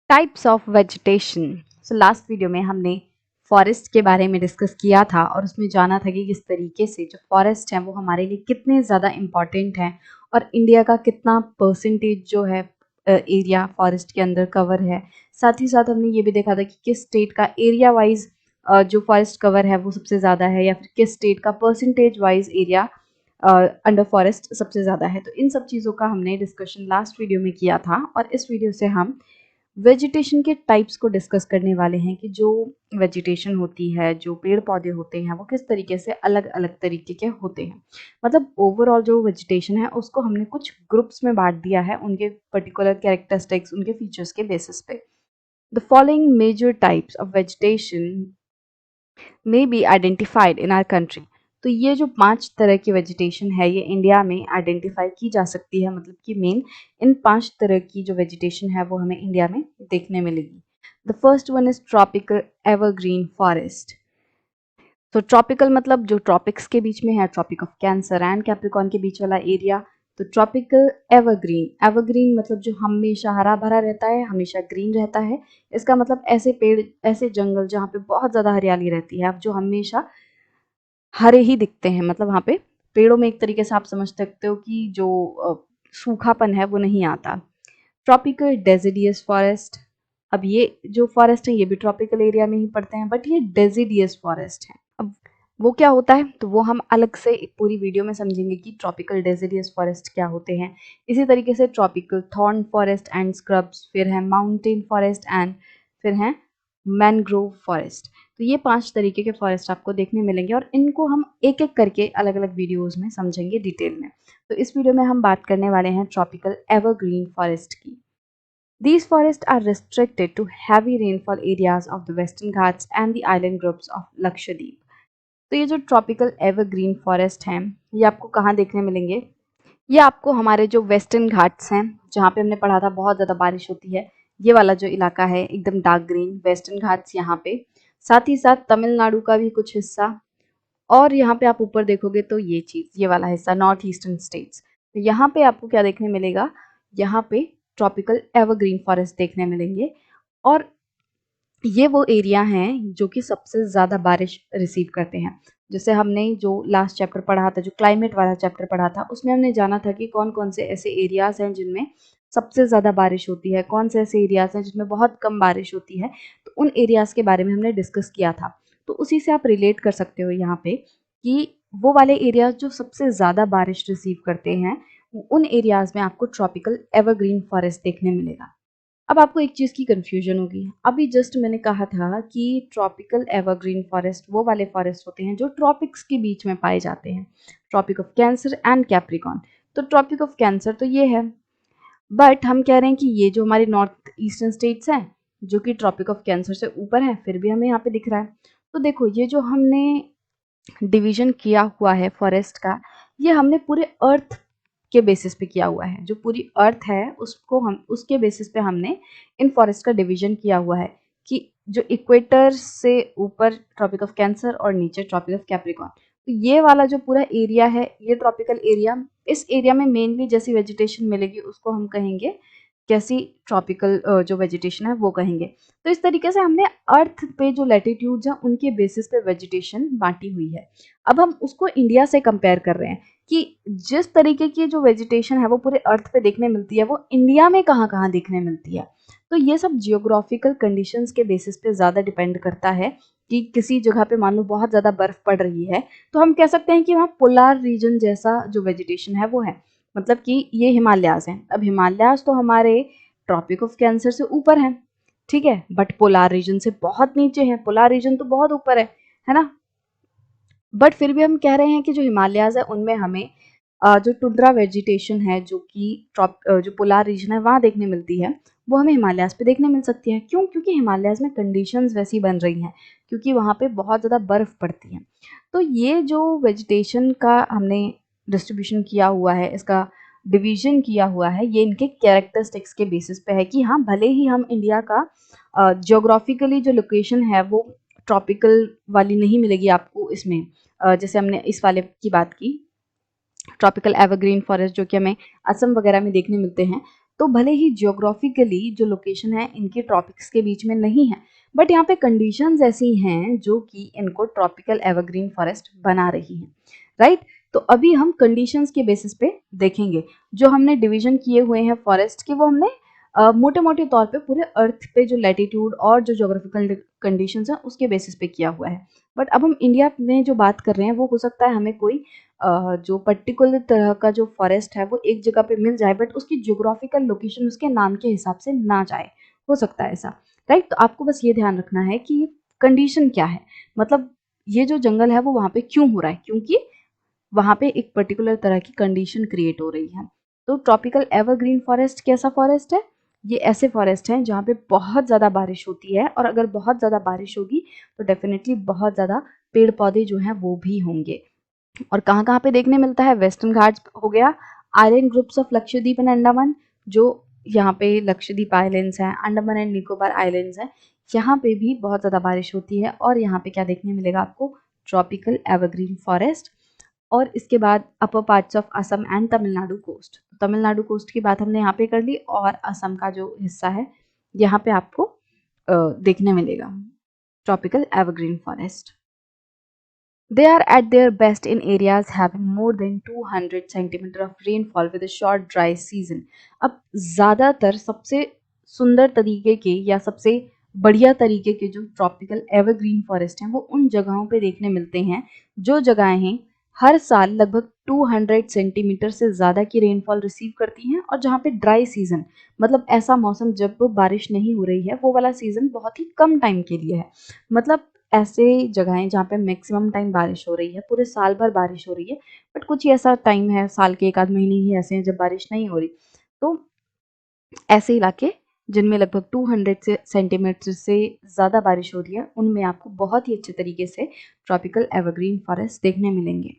Types of vegetation. So last video में हमने forest के बारे में डिस्कस किया था और उसमें जाना था कि किस तरीके से जो फॉरेस्ट हैं वो हमारे लिए कितने ज़्यादा इम्पॉर्टेंट हैं और इंडिया का कितना परसेंटेज जो है एरिया फॉरेस्ट के अंदर कवर है। साथ ही साथ हमने ये भी देखा था कि किस स्टेट का एरिया वाइज जो फॉरेस्ट कवर है वो सबसे ज़्यादा है या फिर किस स्टेट का percentage wise area under forest सबसे ज़्यादा है। तो इन सब चीज़ों का हमने डिस्कशन लास्ट वीडियो में किया था और इस वीडियो से हम वेजिटेशन के टाइप्स को डिस्कस करने वाले हैं कि जो वेजिटेशन होती है, जो पेड़ पौधे होते हैं, वो किस तरीके से अलग अलग तरीके के होते हैं। मतलब ओवरऑल जो वेजिटेशन है उसको हमने कुछ ग्रुप्स में बांट दिया है उनके पर्टिकुलर कैरेक्टरिस्टिक्स, उनके फीचर्स के बेसिस पे। The following major types of vegetation may be identified in our country। तो ये जो 5 तरह की वेजिटेशन है ये इंडिया में आइडेंटिफाई की जा सकती है, मतलब कि मेन इन 5 तरह की जो वेजिटेशन है वो हमें इंडिया में देखने मिलेगी। The first one is tropical evergreen forest. तो ट्रॉपिकल मतलब जो ट्रॉपिक्स के बीच में है, tropic of Cancer and Capricorn के बीच वाला एरिया। तो ट्रॉपिकल एवरग्रीन, एवरग्रीन मतलब जो हमेशा हरा भरा रहता है, हमेशा ग्रीन रहता है। इसका मतलब ऐसे पेड़, ऐसे जंगल जहाँ पे बहुत ज़्यादा हरियाली रहती है, अब जो हमेशा हरे ही दिखते हैं, मतलब वहाँ पे पेड़ों में एक तरीके से आप समझ सकते हो कि जो सूखापन है वो नहीं आता। Tropical deciduous forest. अब ये जो फॉरेस्ट है ये भी ट्रॉपिकल एरिया में ही पड़ते हैं, बट ये डेसिडियस फॉरेस्ट है। अब वो क्या होता है तो वो हम अलग से पूरी वीडियो में समझेंगे कि ट्रॉपिकल डेसिडियस फॉरेस्ट क्या होते हैं। इसी तरीके से tropical thorn forest and scrubs, फिर है माउंटेन फॉरेस्ट एंड फिर है मैनग्रोव फॉरेस्ट। तो ये 5 तरीके के फॉरेस्ट आपको देखने मिलेंगे और इनको हम एक एक करके अलग अलग वीडियोज़ में समझेंगे डिटेल में। तो इस वीडियो में हम बात करने वाले हैं ट्रॉपिकल एवरग्रीन फॉरेस्ट की। These forests are restricted to heavy rainfall areas of the Western Ghats and the island groups of Lakshadweep। तो ये जो ट्रॉपिकल एवरग्रीन फॉरेस्ट हैं ये आपको कहाँ देखने मिलेंगे? ये आपको हमारे जो वेस्टर्न घाट्स हैं, जहाँ पे हमने पढ़ा था बहुत ज़्यादा बारिश होती है, ये वाला जो इलाका है एकदम डार्क ग्रीन वेस्टर्न घाट्स यहाँ पे। साथ ही साथ तमिलनाडु का भी कुछ हिस्सा, और यहाँ पे आप ऊपर देखोगे तो ये चीज़, ये वाला हिस्सा नॉर्थ ईस्टर्न स्टेट्स। तो यहाँ पे आपको क्या देखने मिलेगा? यहाँ पे ट्रॉपिकल एवरग्रीन फॉरेस्ट देखने मिलेंगे और ये वो एरिया हैं जो कि सबसे ज़्यादा बारिश रिसीव करते हैं। जैसे हमने जो लास्ट चैप्टर पढ़ा था, जो क्लाइमेट वाला चैप्टर पढ़ा था, उसमें हमने जाना था कि कौन-कौन से ऐसे एरियाज़ हैं जिनमें सबसे ज़्यादा बारिश होती है, कौन से ऐसे एरियाज़ हैं जिसमें बहुत कम बारिश होती है। तो उन एरियाज़ के बारे में हमने डिस्कस किया था। तो उसी से आप रिलेट कर सकते हो यहाँ पे कि वो वाले एरियाज़ जो सबसे ज़्यादा बारिश रिसीव करते हैं, उन एरियाज़ में आपको ट्रॉपिकल एवरग्रीन फॉरेस्ट देखने मिलेगा। अब आपको एक चीज़ की कन्फ्यूजन होगी। अभी जस्ट मैंने कहा था कि ट्रॉपिकल एवरग्रीन फॉरेस्ट वो वाले फॉरेस्ट होते हैं जो ट्रॉपिक्स के बीच में पाए जाते हैं, tropic of Cancer and Capricorn. तो ट्रॉपिक ऑफ कैंसर तो ये है, बट हम कह रहे हैं कि ये जो हमारे नॉर्थ ईस्टर्न स्टेट्स हैं जो कि ट्रॉपिक ऑफ कैंसर से ऊपर हैं, फिर भी हमें यहाँ पे दिख रहा है। तो देखो ये जो हमने डिवीजन किया हुआ है फॉरेस्ट का, ये हमने पूरे अर्थ के बेसिस पे किया हुआ है। जो पूरी अर्थ है उसको हम उसके बेसिस पे हमने इन फॉरेस्ट का डिवीजन किया हुआ है कि जो इक्वेटर से ऊपर ट्रॉपिक ऑफ कैंसर और नीचे ट्रॉपिक ऑफ कैप्रिकॉर्न। तो ये वाला जो पूरा एरिया है ये ट्रॉपिकल एरिया, इस एरिया में मेनली जैसी वेजिटेशन मिलेगी उसको हम कहेंगे कैसी ट्रॉपिकल जो वेजिटेशन है वो कहेंगे। तो इस तरीके से हमने अर्थ पे जो लैटिट्यूड्स हैं उनके बेसिस पे वेजिटेशन बांटी हुई है। अब हम उसको इंडिया से कंपेयर कर रहे हैं कि जिस तरीके की जो वेजिटेशन है वो पूरे अर्थ पे देखने मिलती है वो इंडिया में कहाँ-कहाँ देखने मिलती है। तो ये सब जियोग्राफिकल कंडीशंस के बेसिस पे ज़्यादा डिपेंड करता है कि किसी जगह पे मान लो बहुत ज़्यादा बर्फ़ पड़ रही है, तो हम कह सकते हैं कि वहाँ पोलार रीजन जैसा जो वेजिटेशन है वो है। मतलब कि ये हिमालयाज़ हैं। अब हिमालयाज़ तो हमारे ट्रॉपिक ऑफ कैंसर से ऊपर हैं, ठीक है? बट पोलार रीजन से बहुत नीचे हैं, पोलार रीजन तो बहुत ऊपर है ना? बट फिर भी हम कह रहे हैं कि जो हिमालयाज़ है उनमें हमें जो टुंड्रा वेजिटेशन है जो कि जो पोलार रीजन है वहाँ देखने मिलती है, वो हमें हिमालयाज़ पे देखने मिल सकती है। क्यों? क्योंकि हिमालयाज़ में कंडीशंस वैसी बन रही हैं, क्योंकि वहाँ पे बहुत ज़्यादा बर्फ़ पड़ती है। तो ये जो वेजिटेशन का हमने डिस्ट्रीब्यूशन किया हुआ है, इसका डिवीज़न किया हुआ है, ये इनके कैरेक्टरिस्टिक्स के बेसिस पे है कि हाँ, भले ही हम इंडिया का ज्योग्राफिकली जो लोकेशन है वो ट्रॉपिकल वाली नहीं मिलेगी आपको इसमें, जैसे हमने इस वाले की बात की ट्रॉपिकल एवरग्रीन फॉरेस्ट जो कि हमें असम वगैरह में देखने मिलते हैं, तो भले ही जियोग्राफिकली जो लोकेशन है इनके ट्रॉपिक्स के बीच में नहीं है, बट यहाँ पे कंडीशंस ऐसी हैं जो कि इनको ट्रॉपिकल एवरग्रीन फॉरेस्ट बना रही हैं, राइट। तो अभी हम कंडीशंस के बेसिस पे देखेंगे। जो हमने डिवीजन किए हुए हैं फॉरेस्ट के, वो हमने मोटे मोटे तौर पे पूरे अर्थ पे जो लैटिट्यूड और जो जोग्राफिकल कंडीशंस हैं उसके बेसिस पे किया हुआ है। बट अब हम इंडिया में जो बात कर रहे हैं वो हो सकता है हमें कोई जो पर्टिकुलर तरह का जो फॉरेस्ट है वो एक जगह पे मिल जाए, बट उसकी ज्योग्राफिकल लोकेशन उसके नाम के हिसाब से ना जाए, हो सकता है ऐसा, राइट। तो आपको बस ये ध्यान रखना है कि कंडीशन क्या है, मतलब ये जो जंगल है वो वहाँ पे क्यों हो रहा है, क्योंकि वहाँ पे एक पर्टिकुलर तरह की कंडीशन क्रिएट हो रही है। तो ट्रॉपिकल एवरग्रीन फॉरेस्ट कैसा फॉरेस्ट है? ये ऐसे फॉरेस्ट हैं जहाँ पे बहुत ज़्यादा बारिश होती है, और अगर बहुत ज़्यादा बारिश होगी तो डेफिनेटली बहुत ज़्यादा पेड़ पौधे जो हैं वो भी होंगे। और कहाँ-कहाँ पे देखने मिलता है? वेस्टर्न घाट्स हो गया, island groups of Lakshadweep and Andaman, जो यहाँ पे लक्षद्वीप आइलैंड्स हैं, अंडमान एंड निकोबार आइलैंड्स हैं, यहाँ पे भी बहुत ज़्यादा बारिश होती है। और यहाँ पे क्या देखने मिलेगा आपको? Tropical evergreen forest. और इसके बाद upper parts of Assam and Tamil Nadu coast. Tamil Nadu coast की बात हमने यहाँ पे कर ली, और असम का जो हिस्सा है यहाँ पे आपको देखने मिलेगा tropical evergreen forest. They are at their best in areas having more than 200 centimeter of rainfall with a short dry season. अब ज़्यादातर सबसे सुंदर तरीके के या सबसे बढ़िया तरीके के जो ट्रॉपिकल एवरग्रीन फॉरेस्ट हैं वो उन जगहों पे देखने मिलते हैं जो जगहें हर साल लगभग 200 सेंटीमीटर से ज़्यादा की रेनफॉल रिसीव करती हैं, और जहाँ पे ड्राई सीजन मतलब ऐसा मौसम जब बारिश नहीं हो रही है, वो वाला सीजन बहुत ही कम टाइम के लिए है। मतलब ऐसे जगहें जहाँ पे मैक्सिमम टाइम बारिश हो रही है, पूरे साल भर बारिश हो रही है, बट कुछ ही ऐसा टाइम है साल के 1 आध महीने ही ऐसे हैं जब बारिश नहीं हो रही। तो ऐसे इलाके जिनमें लगभग 200 से सेंटीमीटर से ज़्यादा बारिश हो रही है, उनमें आपको बहुत ही अच्छे तरीके से ट्रॉपिकल एवरग्रीन फॉरेस्ट देखने मिलेंगे।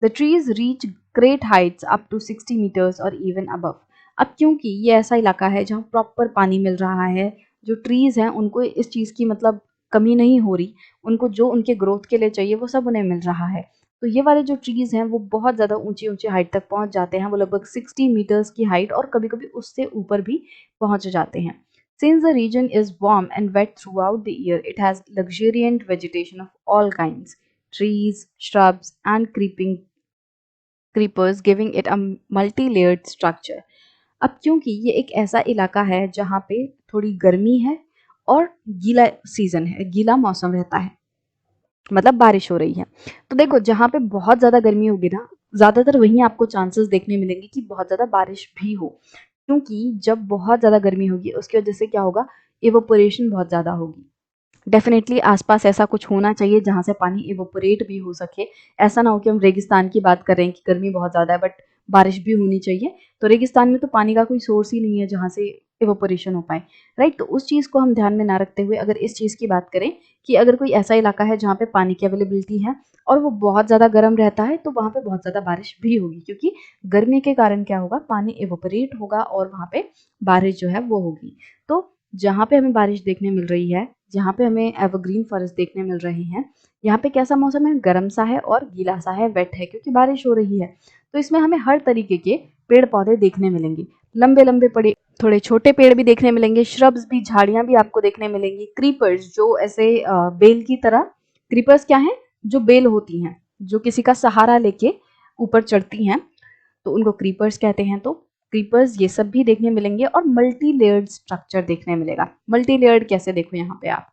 The trees reach great heights up to 60 metres और इवन अबव। अब क्योंकि ये ऐसा इलाका है जहाँ प्रॉपर पानी मिल रहा है, जो ट्रीज हैं उनको इस चीज़ की मतलब कमी नहीं हो रही, उनको जो उनके ग्रोथ के लिए चाहिए वो सब उन्हें मिल रहा है। तो ये वाले जो ट्रीज हैं वो बहुत ज़्यादा ऊंची ऊंची हाइट तक पहुंच जाते हैं, वो लगभग 60 मीटर्स की हाइट और कभी कभी उससे ऊपर भी पहुंच जाते हैं। Since the region is warm and wet throughout the year, it has luxuriant vegetation of all kinds, trees, shrubs, and creepers, giving it a multi-layered structure. अब क्योंकि ये एक ऐसा इलाका है जहाँ पे थोड़ी गर्मी है और गीला सीजन है, गीला मौसम रहता है, मतलब बारिश हो रही है। तो देखो जहाँ पे बहुत ज़्यादा गर्मी होगी ना, ज़्यादातर वहीं आपको चांसेस देखने मिलेंगे कि बहुत ज़्यादा बारिश भी हो, क्योंकि जब बहुत ज़्यादा गर्मी होगी उसकी वजह से क्या होगा, इवोपोरेशन बहुत ज़्यादा होगी। डेफिनेटली आसपास ऐसा कुछ होना चाहिए जहाँ से पानी इवोपोरेट भी हो सके। ऐसा ना हो कि हम रेगिस्तान की बात कर रहे हैं कि गर्मी बहुत ज़्यादा है बट बारिश भी होनी चाहिए, तो रेगिस्तान में तो पानी का कोई सोर्स ही नहीं है जहाँ से इवोपोरेशन हो पाए, राइट। तो उस चीज़ को हम ध्यान में ना रखते हुए अगर इस चीज़ की बात करें कि अगर कोई ऐसा इलाका है जहाँ पे पानी की अवेलेबिलिटी है और वो बहुत ज़्यादा गर्म रहता है, तो वहाँ पे बहुत ज़्यादा बारिश भी होगी, क्योंकि गर्मी के कारण क्या होगा, पानी इवोपोरेट होगा और वहाँ पे बारिश जो है वो होगी। तो जहाँ पे हमें बारिश देखने मिल रही है, जहाँ पे हमें एवरग्रीन फॉरेस्ट देखने मिल रहे हैं, यहाँ पे कैसा मौसम है, गर्म सा है और गीला सा है, वेट है, क्योंकि बारिश हो रही है। तो इसमें हमें हर तरीके के पेड़ पौधे देखने मिलेंगे, लंबे लंबे पड़े, थोड़े छोटे पेड़ भी देखने मिलेंगे, श्रब्स भी, झाड़ियाँ भी आपको देखने मिलेंगी, क्रीपर्स जो ऐसे बेल की तरह। क्रीपर्स क्या है? जो बेल होती हैं, जो किसी का सहारा लेके ऊपर चढ़ती हैं, तो उनको क्रीपर्स कहते हैं। तो क्रीपर्स ये सब भी देखने मिलेंगे और मल्टी लेयर्ड स्ट्रक्चर देखने मिलेगा। मल्टी लेयर्ड कैसे? देखो यहाँ पे आप,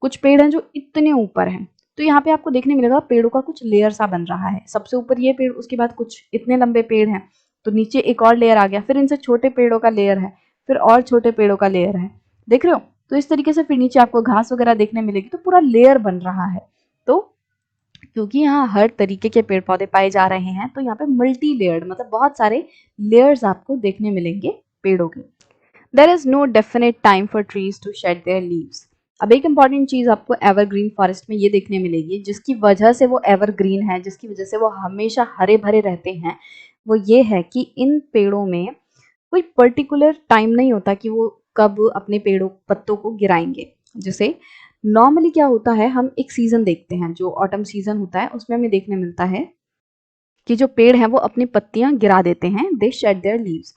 कुछ पेड़ हैं जो इतने ऊपर हैं, तो यहाँ पे आपको देखने मिलेगा पेड़ों का कुछ लेयर सा बन रहा है। सबसे ऊपर ये पेड़, उसके बाद कुछ इतने लंबे पेड़ हैं, तो नीचे एक और लेयर आ गया, फिर इनसे छोटे पेड़ों का लेयर है, फिर और छोटे पेड़ों का लेयर है, देख रहे हो? तो इस तरीके से फिर नीचे आपको घास वगैरह देखने मिलेगी, तो पूरा लेयर बन रहा है। तो क्योंकि यहाँ हर तरीके के पेड़ पौधे पाए जा रहे हैं, तो यहाँ पे मल्टी लेयर्ड मतलब बहुत सारे लेयर्स आपको देखने मिलेंगे पेड़ों के। There is no definite time for trees to shed their leaves. अब एक इंपॉर्टेंट चीज आपको एवरग्रीन फॉरेस्ट में ये देखने मिलेगी, जिसकी वजह से वो एवरग्रीन है, जिसकी वजह से वो हमेशा हरे भरे रहते हैं, वो ये है कि इन पेड़ों में कोई पर्टिकुलर टाइम नहीं होता कि वो कब अपने पेड़ों पत्तों को गिराएंगे। जैसे नॉर्मली क्या होता है, हम एक सीजन देखते हैं, जो ऑटम सीजन होता है उसमें हमें देखने मिलता है कि जो पेड़ हैं वो अपनी पत्तियां गिरा देते हैं, दे शेड देयर लीव्स।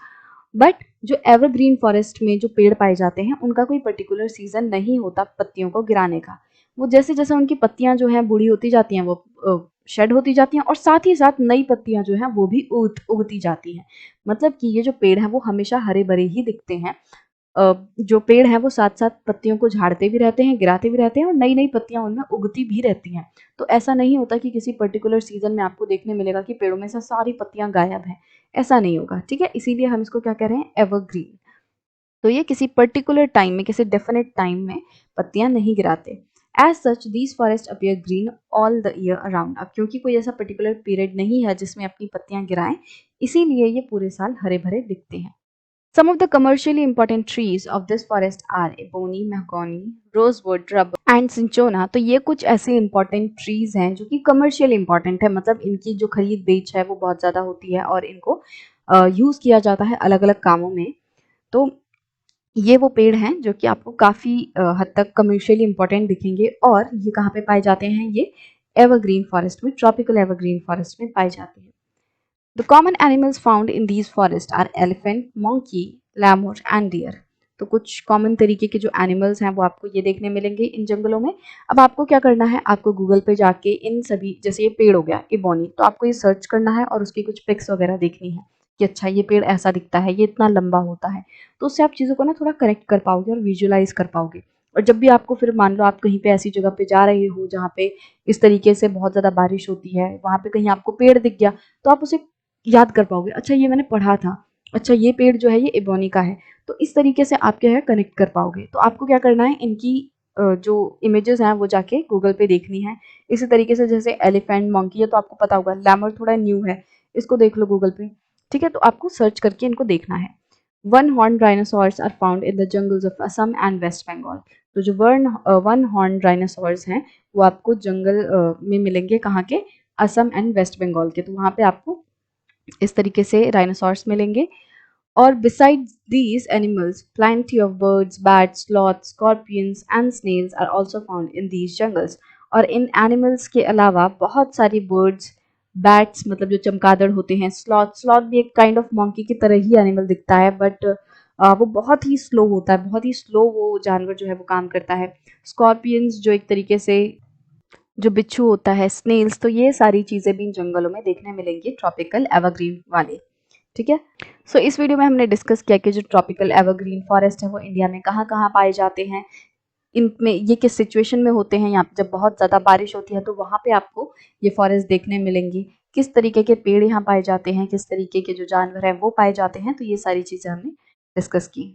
बट जो एवरग्रीन फॉरेस्ट में जो पेड़ पाए जाते हैं उनका कोई पर्टिकुलर सीजन नहीं होता पत्तियों को गिराने का। वो जैसे जैसे उनकी पत्तियां जो हैं बूढ़ी होती जाती हैं वो शेड होती जाती हैं और साथ ही साथ नई पत्तियां जो हैं वो भी उगती जाती हैं। मतलब कि ये जो पेड़ हैं वो हमेशा हरे भरे ही दिखते हैं। जो पेड़ हैं वो साथ-साथ पत्तियों को झाड़ते भी रहते हैं, गिराते भी रहते हैं और नई-नई पत्तियाँ उनमें उगती भी रहती हैं। तो ऐसा नहीं होता कि किसी पर्टिकुलर सीज़न में आपको देखने मिलेगा कि पेड़ों में से सारी पत्तियाँ गायब हैं, ऐसा नहीं होगा, ठीक है? इसीलिए हम इसको क्या कह रहे हैं एवरग्रीन। तो ये किसी पर्टिकुलर टाइम में, किसी डेफिनिट टाइम में पत्तियाँ नहीं गिराते। As such these forest appear green all the year around. अब क्योंकि कोई ऐसा पर्टिकुलर पीरियड नहीं है जिसमें अपनी पत्तियाँ गिराएँ, इसीलिए ये पूरे साल हरे-भरे दिखते हैं। Some of the commercially important trees of this forest are ebony, mahogany, rosewood, rubber and cinchona। तो ये कुछ ऐसे important trees हैं जो कि commercially important है, मतलब इनकी जो खरीद बेच है वो बहुत ज़्यादा होती है और इनको यूज़ किया जाता है अलग-अलग कामों में। तो ये वो पेड़ हैं जो कि आपको काफ़ी हद तक कमर्शियली इम्पोर्टेंट दिखेंगे और ये कहाँ पे पाए जाते हैं? ये एवरग्रीन फॉरेस्ट में, ट्रॉपिकल एवरग्रीन फॉरेस्ट में पाए जाते हैं। The common animals found in these forests are elephant, monkey, lemur and deer। तो कुछ कॉमन तरीके के जो एनिमल्स हैं वो आपको ये देखने मिलेंगे इन जंगलों में। अब आपको क्या करना है, आपको गूगल पे जाके इन सभी, जैसे ये पेड़ हो गया इबोनी, तो आपको ये सर्च करना है और उसकी कुछ पिक्स वगैरह देखनी है कि अच्छा ये पेड़ ऐसा दिखता है, ये इतना लंबा होता है। तो उससे आप चीज़ों को ना थोड़ा कनेक्ट कर पाओगे और विजुअलाइज कर पाओगे। और जब भी आपको फिर मान लो आप कहीं पे ऐसी जगह पे जा रहे हो जहाँ पे इस तरीके से बहुत ज़्यादा बारिश होती है, वहाँ पे कहीं आपको पेड़ दिख गया, तो आप उसे याद कर पाओगे, अच्छा ये मैंने पढ़ा था, अच्छा ये पेड़ जो है ये इबोनी का है। तो इस तरीके से आप क्या है कनेक्ट कर पाओगे। तो आपको क्या करना है, इनकी जो इमेजेस हैं वो जाके गूगल पे देखनी है। इसी तरीके से जैसे एलिफेंट, मंकी, ये तो आपको पता होगा, लैमर थोड़ा न्यू है, इसको देख लो गूगल पे, ठीक है? तो आपको सर्च करके इनको देखना है। One horn dinosaurs are found in the jungles of Assam and West Bengal. तो जो वन हॉर्न डायनासोर्स हैं वो आपको जंगल में मिलेंगे, कहाँ के? असम एंड वेस्ट बंगाल के। तो वहाँ पे आपको इस तरीके से डायनासोर्स मिलेंगे। और besides these animals, plenty of birds, bats, sloths, scorpions and snails are also found in these jungles। और इन एनिमल्स के अलावा बहुत सारी बर्ड्स, बैट्स मतलब जो चमगादड़ होते हैं, स्लॉथ भी एक काइंड ऑफ मंकी की तरह ही एनिमल दिखता है, बट वो बहुत ही स्लो होता है, बहुत ही स्लो वो जानवर जो है वो काम करता है। स्कॉर्पियंस जो एक तरीके से जो बिच्छू होता है, स्नेल्स, तो ये सारी चीज़ें भी इन जंगलों में देखने मिलेंगी ट्रॉपिकल एवरग्रीन वाले, ठीक है? सो इस वीडियो में हमने डिस्कस किया कि जो ट्रॉपिकल एवरग्रीन फॉरेस्ट है वो इंडिया में कहाँ-कहाँ पाए जाते हैं, इनमें ये किस सिचुएशन में होते हैं, यहाँ पे जब बहुत ज़्यादा बारिश होती है तो वहाँ पे आपको ये फॉरेस्ट देखने मिलेंगी, किस तरीके के पेड़ यहाँ पाए जाते हैं, किस तरीके के जो जानवर हैं वो पाए जाते हैं, तो ये सारी चीज़ें हमने डिस्कस की।